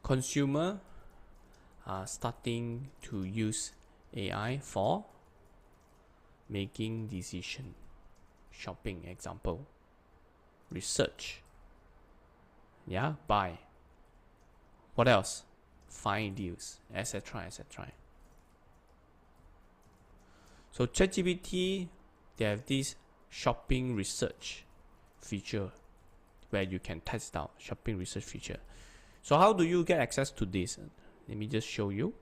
Speaker 2: consumer are starting to use AI for making decision, shopping example, research, yeah, buy. What else? Find deals, etc., etc. So ChatGPT, they have this shopping research feature where you can test out shopping research feature. So how do you get access to this? Let me just show you.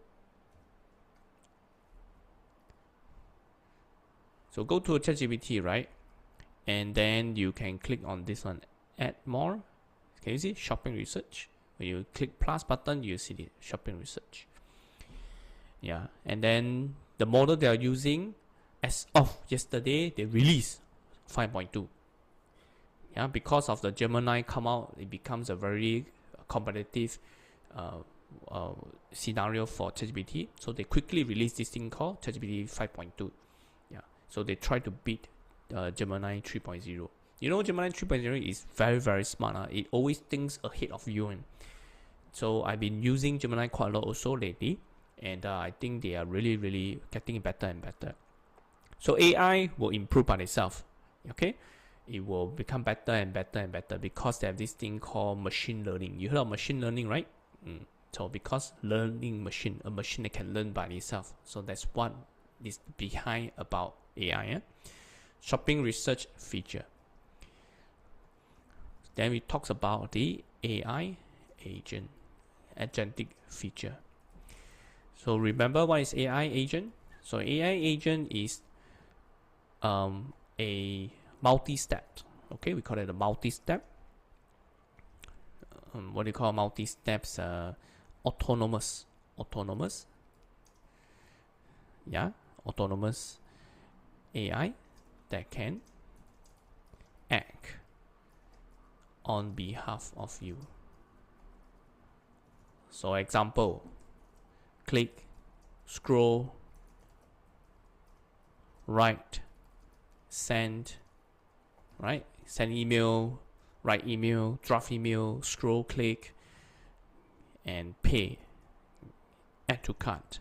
Speaker 2: So go to ChatGPT, right? And then you can click on this one, add more. Can you see shopping research? When you click plus button, you see the shopping research. Yeah, and then the model they are using, as of yesterday, they released 5.2. Yeah, because of the Gemini come out, it becomes a very competitive scenario for ChatGPT. So they quickly released this thing called ChatGPT 5.2. Yeah, so they try to beat Gemini 3.0. You know, Gemini 3.0 is very, very smart. It always thinks ahead of you. So I've been using Gemini quite a lot also lately. And I think they are really, really getting better and better. So AI will improve by itself. Okay? It will become better and better and better because they have this thing called machine learning. You heard of machine learning, right? So because learning machine, a machine that can learn by itself. So that's what is behind about AI. Yeah? Shopping research feature. Then we talk about the AI agent, agentic feature. So remember what is AI agent? So AI agent is a multi-step. Okay, we call it a multi-step. What do you call multi-steps? Autonomous. Yeah, autonomous AI that can act on behalf of you. So example, click, scroll, write, send, right? Send email, write email, draft email, scroll, click, and pay, add to cart.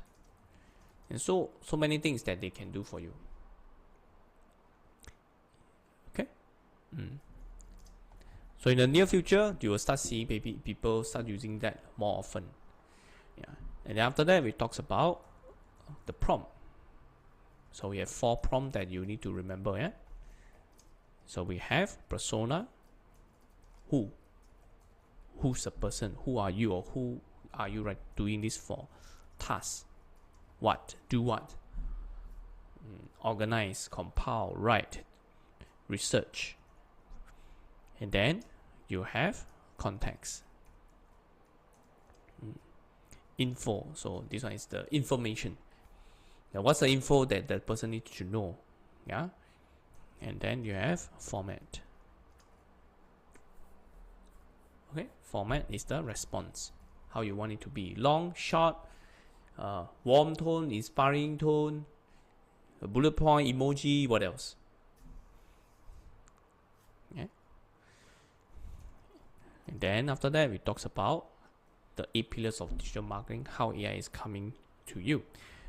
Speaker 2: And so many things that they can do for you. Okay? So in the near future, you will start seeing people start using that more often. Yeah. And then after that, we talk about the prompt. So we have 4 prompts that you need to remember. Yeah. So we have persona. Who's the person? Who are you, or who are you doing this for? Task. What? Do what? Organize, compile, write, research. And then you have context. Info. So this one is the information. Now what's the info that the person needs to know? Yeah. And then you have format. Okay, format is the response. How you want it to be. Long, short, warm tone, inspiring tone, a bullet point, emoji, what else? Yeah. And then after that, we talk about the 8 pillars of digital marketing, how AI is coming to you.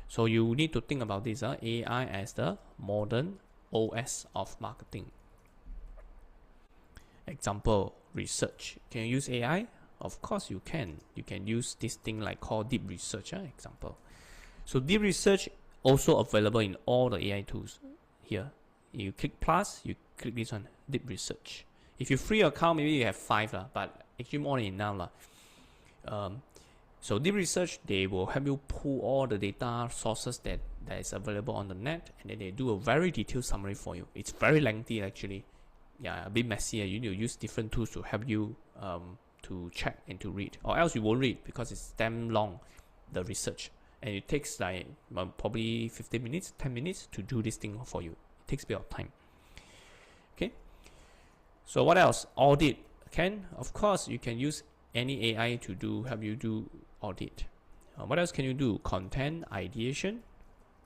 Speaker 2: So you need to think about this, AI as the modern OS of marketing. Example, research. Can you use AI? Of course you can. You can use this thing like called deep research, example. So deep research also available in all the AI tools here. You click plus, you click this one, deep research. If you free account, maybe you have 5 but actually more than enough So deep research, they will help you pull all the data sources that is available on the net, and then they do a very detailed summary for you. It's very lengthy actually. Yeah, a bit messy. You need to use different tools to help you to check and to read, or else you won't read because it's damn long, the research, and it takes like probably 15 minutes, 10 minutes to do this thing for you. It takes a bit of time. Okay. So what else? Audit. Of course you can use any AI to help you do audit. What else can you do? Content ideation,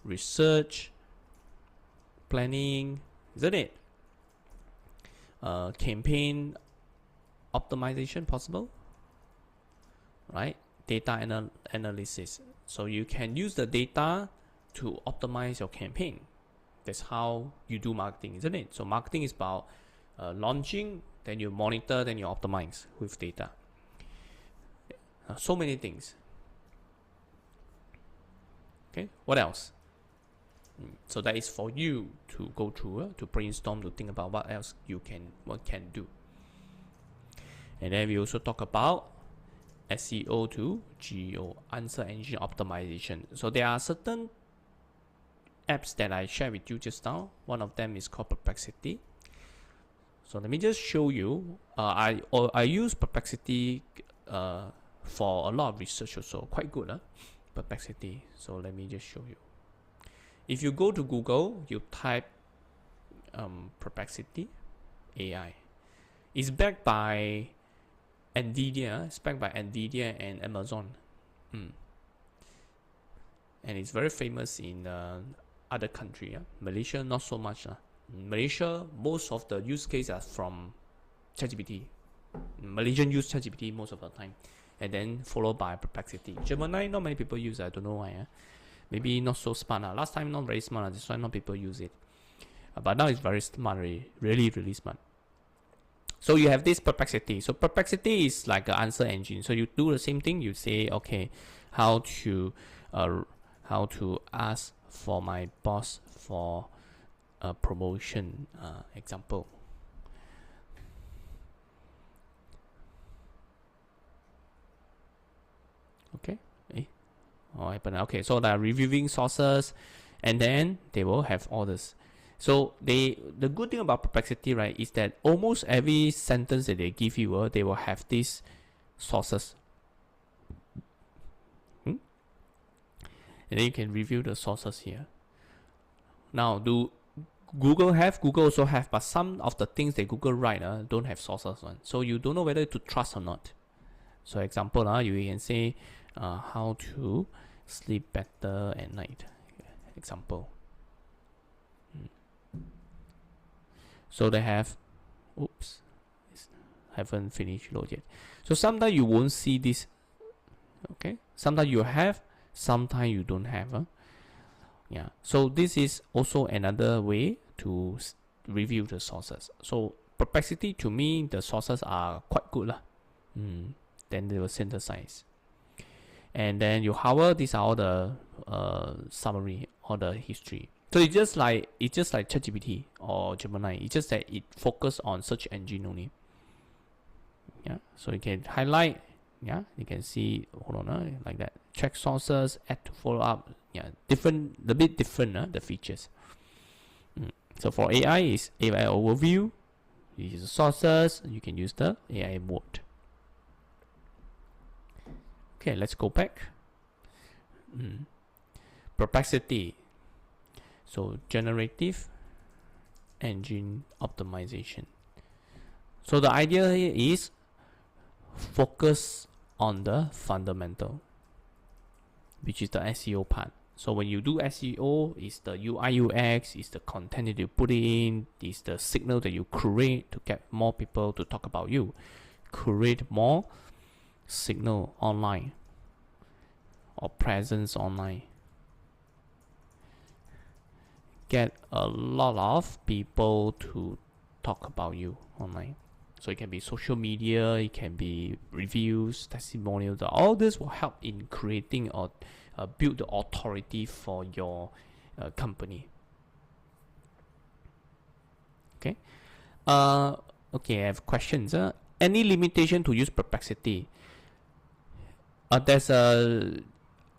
Speaker 2: research, planning, isn't it? Campaign optimization possible, right? data analysis. So you can use the data to optimize your campaign. That's how you do marketing, isn't it? So marketing is about launching, then you monitor, then you optimize with data. So many things. Okay, what else? So that is for you to go through, to brainstorm, to think about what else one can do. And then we also talk about SEO to GEO, answer engine optimization. So there are certain apps that I shared with you just now. One of them is called Perplexity. So let me just show you. I use Perplexity for a lot of research also. Quite good, Perplexity. So let me just show you. If you go to Google, you type Perplexity AI. It's backed by NVIDIA. It's backed by NVIDIA and Amazon. And it's very famous in other country. Malaysia, not so much. Malaysia, most of the use cases are from ChatGPT. Malaysian use ChatGPT most of the time. And then followed by Perplexity. Gemini, not many people use. I don't know why. Maybe not so smart. Last time not very smart. That's why not people use it. But now it's very smart. Really, really smart. So you have this Perplexity. So Perplexity is like an answer engine. So you do the same thing. You say, okay, how to ask for my boss for a promotion, example. Okay. Okay, so they're reviewing sources, and then they will have orders. So the good thing about Perplexity, right, is that almost every sentence that they give you, they will have these sources. And then you can review the sources here. Now, do Google have? Google also have, but some of the things that Google write don't have sources on. So you don't know whether to trust or not. So example, you can say how to sleep better at night. Example. So they have, haven't finished load yet. So sometimes you won't see this. Okay, sometimes you have, sometimes you don't have. Yeah. So this is also another way to review the sources. So Perplexity, to me, the sources are quite good Then they will synthesize. And then you hover, these are all the summary, all the history. So it's just like ChatGPT or Gemini. It's just that it focuses on search engine only. Yeah. So you can highlight. Yeah. You can see. Hold on. Like that. Check sources. Add to follow up. Yeah. Different. A bit different. The features. So for AI is AI overview. You use the sources. You can use the AI mode. Okay. Let's go back. Perplexity. So generative engine optimization. So the idea here is focus on the fundamental, which is the SEO part. So when you do SEO, it's the UI UX, it's the content that you put in, it's the signal that you create to get more people to talk about you. Create more signal online or presence online. Get a lot of people to talk about you online. So it can be social media, it can be reviews, testimonials. All this will help in creating or build the authority for your company. Okay. Okay, I have questions. Any limitation to use Perplexity? There's a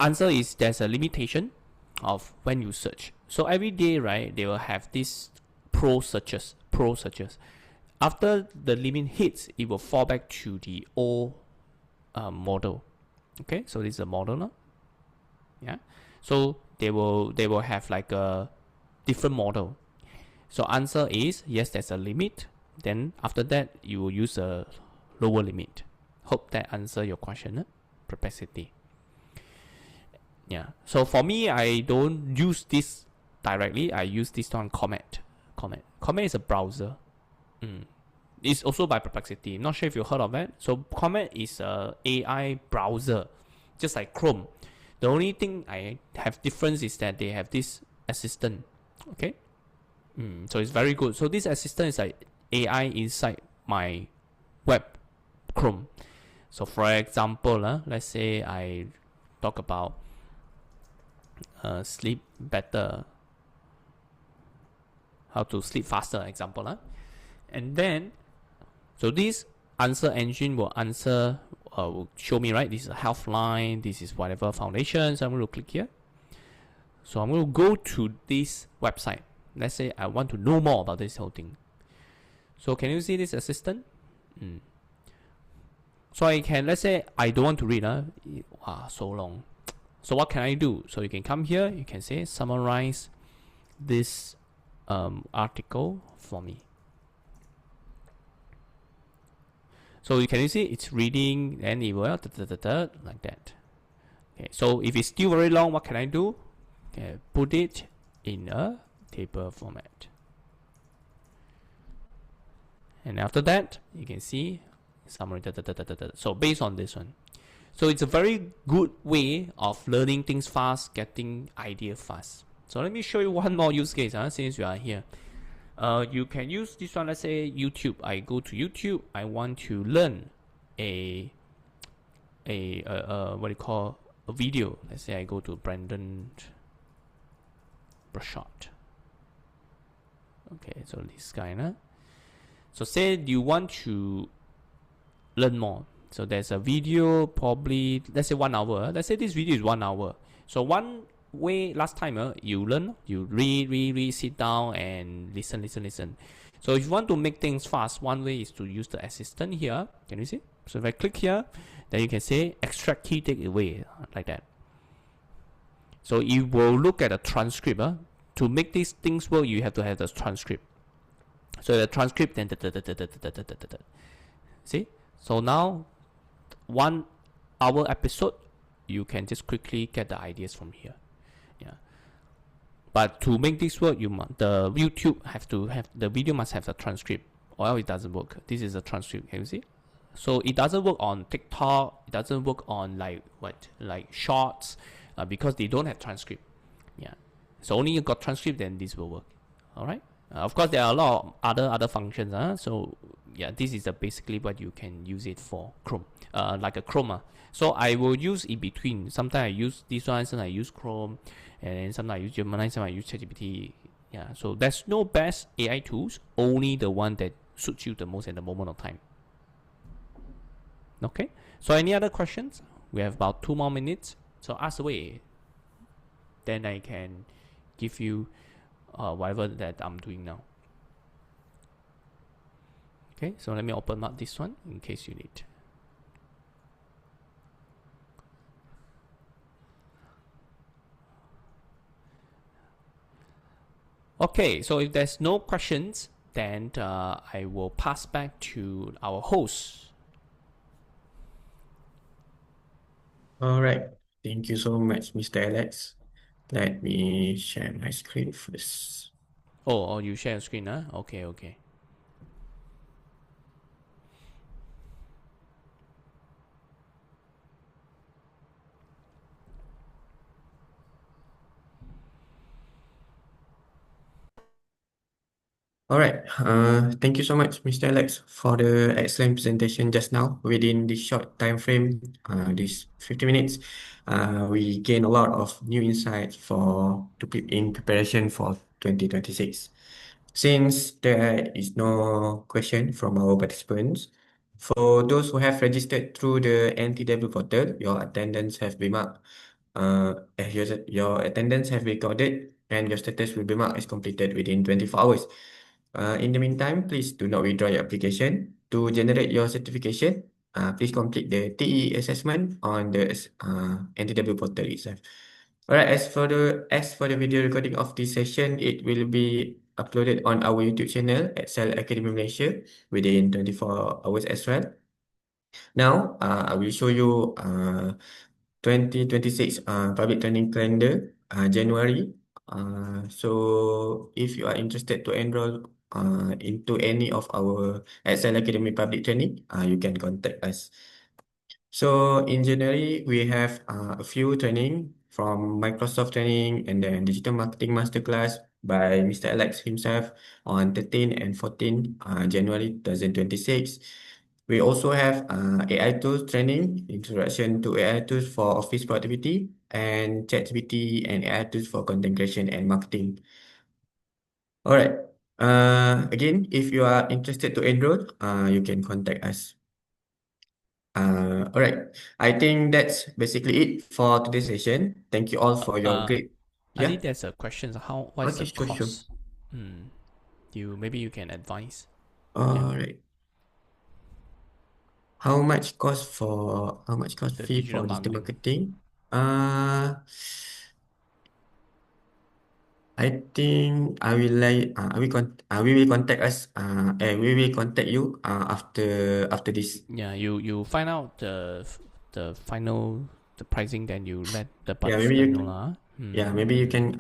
Speaker 2: limitation of when you search. So every day, right, they will have these pro searches. After the limit hits, it will fall back to the old model. Okay, so this is a model now. Yeah. So they will have like a different model. So answer is yes, there's a limit. Then after that, you will use a lower limit. Hope that answer your question. Perplexity. Yeah. So for me, I don't use this directly. I use this on Comet. Comet is a browser. It's also by Perplexity. Not sure if you heard of it. So Comet is a AI browser. just like Chrome. The only thing I have difference is that they have this assistant. Okay, so it's very good. So this assistant is like AI inside my web Chrome. So for example, let's say I talk about sleep better, how to sleep faster, example. And then, so this answer engine will will show me, right? This is a health line, this is whatever foundation. So I'm going to click here. So I'm going to go to this website. Let's say I want to know more about this whole thing. So can you see this assistant? So I can, let's say I don't want to read. So long. So what can I do? So you can come here, you can say summarize this article for me. So you see it's reading and it will like that. Okay, so if it's still very long, what can I do? Okay, put it in a table format. And after that, you can see summary. So based on this one. So it's a very good way of learning things fast, getting idea fast. So let me show you one more use case since you are here. You can use this one. Let's say YouTube. I go to YouTube. I want to learn a what do you call a video. Let's say I go to Brandon Brashot. Okay, so this guy, So say you want to learn more. So there's a video, probably let's say 1 hour. Let's say this video is 1 hour. So one way last time you learn, you read, sit down and listen. So if you want to make things fast, one way is to use the assistant here. Can you see? So if I click here, then you can say extract key takeaway like that. So you will look at a transcript. To make these things work, you have to have the transcript. So the transcript, then see. So now 1 hour episode, you can just quickly get the ideas from here. Yeah. But to make this work, the YouTube have to have the video must have the transcript, or else it doesn't work. This is a transcript. Can you see? So it doesn't work on TikTok. It doesn't work on like shorts, because they don't have transcript. Yeah. So only you got transcript, then this will work. All right. Of course, there are a lot of other functions. So yeah, this is basically what you can use it for Chrome. Like a Chrome. So I will use in between. Sometimes I use this one, sometimes I use Chrome, and then sometimes I use Gemini, sometimes I use ChatGPT. Yeah. So there's no best AI tools. Only the one that suits you the most at the moment of time. Okay. So any other questions? We have about 2 more minutes. So ask away. Then I can give you whatever that I'm doing now. Okay, so let me open up this one in case you need. Okay, so if there's no questions, then I will pass back to our host.
Speaker 1: All right. Thank you so much, Mr. Alex. Let me share my screen first.
Speaker 2: Oh, you share a screen, huh? Okay.
Speaker 1: All right. Thank you so much, Mr. Alex, for the excellent presentation just now. Within this short time frame, this 50 minutes, we gain a lot of new insights in preparation for 2026. Since there is no question from our participants, for those who have registered through the NTW portal, your attendance have been marked. Your attendance have been recorded and your status will be marked as completed within 24 hours. In the meantime, please do not withdraw your application. To generate your certification, please complete the TE assessment on the NTW portal itself. Alright, as for the video recording of this session, it will be uploaded on our YouTube channel at Cell Academy Malaysia within 24 hours as well. Now, I will show you 2026 public training calendar, January. So if you are interested to enroll into any of our Excel Academy public training, you can contact us. So in January, we have a few training from Microsoft training and then digital marketing masterclass by Mr. Alex himself on 13 and 14 January 2026. We also have AI tools training, introduction to AI tools for office productivity and ChatGPT and AI tools for content creation and marketing. All right. Again, if you are interested to enroll, you can contact us. All right. I think that's basically it for today's session. Thank you all for your great.
Speaker 2: I
Speaker 1: Yeah.
Speaker 2: think there's a question. What is
Speaker 1: Okay.
Speaker 2: the
Speaker 1: Sure. Sure.
Speaker 2: cost? You maybe you can advise. Yeah,
Speaker 1: All right. How much cost
Speaker 2: the
Speaker 1: fee
Speaker 2: digital
Speaker 1: for digital
Speaker 2: marketing.
Speaker 1: marketing? Uh, I think we will contact us. We will contact you. After this.
Speaker 2: Yeah, you find out the final the pricing, then you let the
Speaker 1: Yeah.
Speaker 2: participant know lah.
Speaker 1: Yeah, maybe you can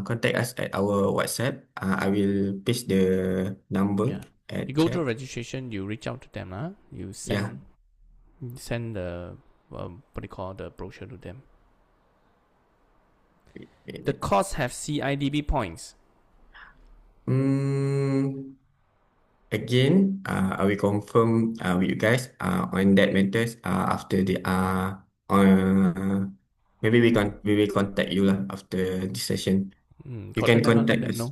Speaker 1: contact us at our WhatsApp. I will paste the number
Speaker 2: Yeah, you
Speaker 1: at
Speaker 2: go through
Speaker 1: chat.
Speaker 2: registration. You reach out to them lah. You
Speaker 1: Yeah.
Speaker 2: send the what do you call the brochure to them.
Speaker 1: Wait, wait,
Speaker 2: The
Speaker 1: wait.
Speaker 2: course have CIDB points.
Speaker 1: Mm, Again, I will confirm with you guys on that matters after the maybe we will contact you lah after this session. You can
Speaker 2: Contact them lah. Let
Speaker 1: contact
Speaker 2: them
Speaker 1: us.
Speaker 2: know.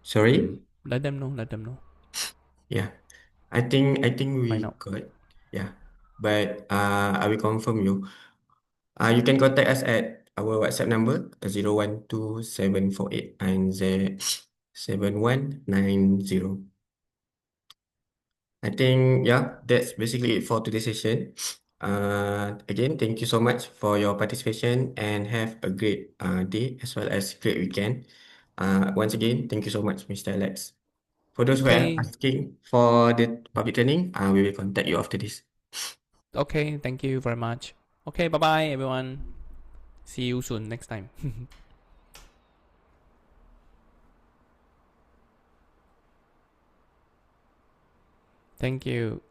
Speaker 1: Sorry?
Speaker 2: Let them know. Let them know.
Speaker 1: Yeah. I think
Speaker 2: Find
Speaker 1: we
Speaker 2: out.
Speaker 1: got, yeah. But I will confirm you. You can contact us at our WhatsApp number 012748907190. I think yeah, that's basically it for today's session. Again, thank you so much for your participation and have a great day as well as great weekend. Once again, thank you so much, Mr. Alex. For those who are
Speaker 2: Okay.
Speaker 1: asking for the public training, we will contact you after this.
Speaker 2: Okay. Thank you very much. Okay. Bye bye everyone. See you soon next time. Thank you.